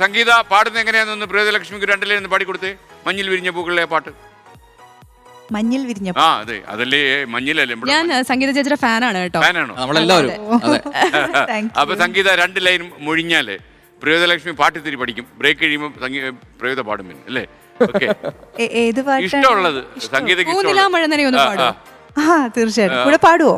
സംഗീത പാടുന്ന എങ്ങനെയാണെന്ന് പ്രിയദലക്ഷ്മിക്ക് രണ്ടിലേന്ന് പാടിക്കൊടുത്തേ. മഞ്ഞിൽ വിരിഞ്ഞ പൂക്കളിലെ പാട്ട്. മഞ്ഞിൽ വിരിഞ്ഞ ആ അതെ, അതല്ലേ മഞ്ഞിലല്ലേ. ഞാൻ സംഗീത ചേച്ചിയുടെ ഫാനാണ് കേട്ടോ. ഫാനാണോ? നമ്മളെല്ലാവരും. അപ്പൊ സംഗീത 2 ലൈൻ മൊഴിഞ്ഞാല് പ്രിയദലക്ഷ്മി പാട്ടിത്തിരി പഠിക്കും. ബ്രേക്ക് കഴിയുമ്പോൾ പ്രിയത പാടും പിന്നെ അല്ലേ? ഓക്കെ, ഏത് പാട്ട് ഇഷ്ടമുള്ളത് സംഗീതക്ക് പൂനിലാ മഴ നനയൊന്ന് പാടുമോ? ആ തീർച്ചയായിട്ടും കൂടെ പാടുവോ?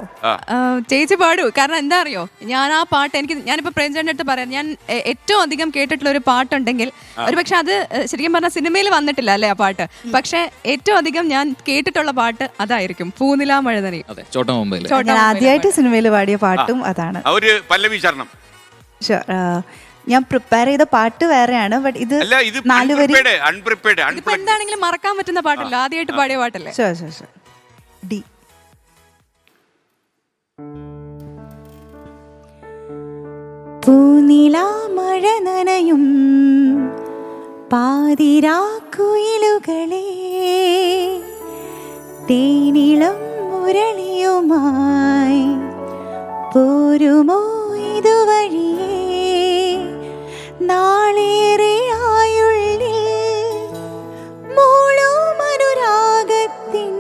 ചേച്ചി പാടൂ. കാരണം എന്താ അറിയോ, ഞാൻ ആ പാട്ട് ഞാനിപ്പോ പ്രേംചേട്ടൻ്റെ അടുത്ത് പറയാം, ഞാൻ ഏറ്റവും അധികം കേട്ടിട്ടുള്ള ഒരു പാട്ടുണ്ടെങ്കിൽ ഒരു പക്ഷെ അത് ശരിക്കും പറഞ്ഞാൽ സിനിമയിൽ വന്നിട്ടില്ല അല്ലേ ആ പാട്ട്, പക്ഷെ ഏറ്റവും അധികം ഞാൻ കേട്ടിട്ടുള്ള പാട്ട് അതായിരിക്കും പൂനിലാ മഴ നനയും. ഞാൻ ആദ്യമായിട്ട് സിനിമയിൽ പാടിയ പാട്ടും അതാണ്. ഒരു പല്ലവി ചരണം. ഞാൻ പ്രിപ്പയർ ചെയ്ത പാട്ട് വേറെയാണ്, ബട്ട് ഇത് 4 വരി എന്താണെങ്കിലും മറക്കാൻ പറ്റുന്ന പാട്ടല്ല, ആദ്യമായിട്ട് പാടിയ പാട്ടല്ലേ. ഡി. പൂനിലാ മഴ നനയും പാതിരാക്കുയിലുകളെ തേനിളം മുരളിയുമായി പോരുമോ ഇതുവഴിയേ നാളേറെയായുള്ളിൽ മൂളും അനുരാഗത്തിൻ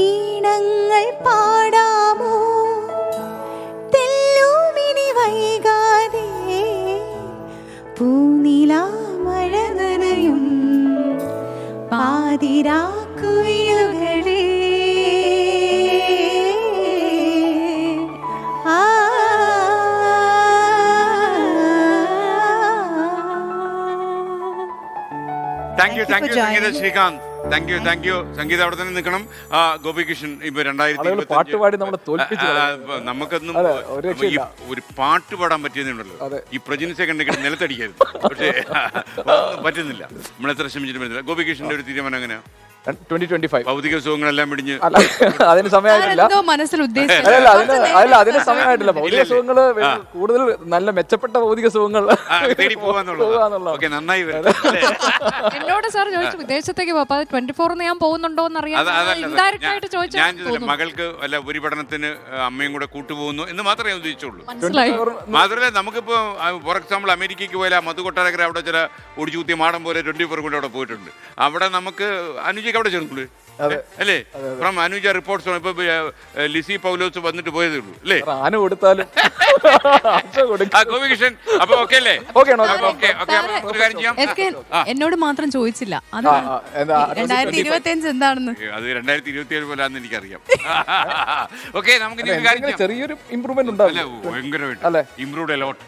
ഈണങ്ങൾ പാടാമോ തെല്ലുമിനി വൈകാതെ പൂനിലാ മഴ നനയും പാതിരാക്കുയിലുകളെ. Thank you Sangeetha Sreekanth. Thank you Sangeetha. അവിടെ തന്നെ നിൽക്കണം. ഗോപികൃഷ്ണൻ ഇപ്പൊ 2020 നമുക്കൊന്നും ഒരു പാട്ട് പാടാൻ പറ്റിയതുണ്ടല്ലോ. ഈ പ്രജിൻസെ കണ്ടെങ്കിൽ നിലത്തടിക്കരുത്. പക്ഷേ പറ്റുന്നില്ല, നമ്മൾ എത്ര ശ്രമിച്ചിട്ട് പറ്റുന്നില്ല. ഗോപികൃഷ്ണന്റെ ഒരു തീരുമാനം എങ്ങനെയാ? 2025 ഭൗതിക സുഖങ്ങളെല്ലാം പിടിഞ്ഞ് അതിന് സമയമായിട്ടില്ല. മനസ്സിൽ അതിന് സമയമായിട്ടില്ല. ഭൗതിക സുഖങ്ങള് കൂടുതൽ നല്ല മെച്ചപ്പെട്ട ഭൗതിക സുഖങ്ങൾ തേടി പോകാന്നുള്ളത്. ഓക്കെ, നന്നായി. എന്നോട് സാർ ചോദിച്ചു വിദേശത്തേക്ക് പോകാം 24 ഞാൻ പോകുന്നുണ്ടോ എന്നറിയാം. ഞാൻ മകൾക്ക് അല്ല ഉപരിപഠനത്തിന് അമ്മയും കൂടെ കൂട്ടുപോകുന്നു എന്ന് മാത്രമേ ഞാൻ ഉദ്ദേശിച്ചുള്ളൂ. മാത്രമല്ല നമുക്കിപ്പോ ഫോർ എക്സാമ്പിൾ അമേരിക്കയ്ക്ക് പോയാൽ മധുകൊട്ടാരക്കര അവിടെ ചില ഒടിച്ചുകുത്തിയ മാടം പോലെ 24 കൂടെ അവിടെ പോയിട്ടുണ്ട്. അവിടെ നമുക്ക് അനുജയ്ക്ക് അവിടെ ചേർന്നുള്ളൂ അല്ലേ? From Anuja reports. ഇപ്പൊ ലിസി പൗലോസ് വന്നിട്ട് പോയതേ ഉള്ളൂ അല്ലേ? ഗോപികൃഷ്ണൻ അപ്പൊ ഓക്കെ അല്ലേ? ഒരു കാര്യം ചെയ്യാം. എന്നോട് മാത്രം ചോദിച്ചില്ല അത് 2025 എന്താണെന്ന്. അത് 2027 പോലാന്ന് എനിക്കറിയാം. ഓക്കെ, നമുക്ക് ചെറിയൊരു ഇമ്പ്രൂവ്മെന്റ് ഉണ്ടാവില്ല. ഭയങ്കരമായിട്ട് ഇമ്പ്രൂവ്ഡ് അലോട്ട്.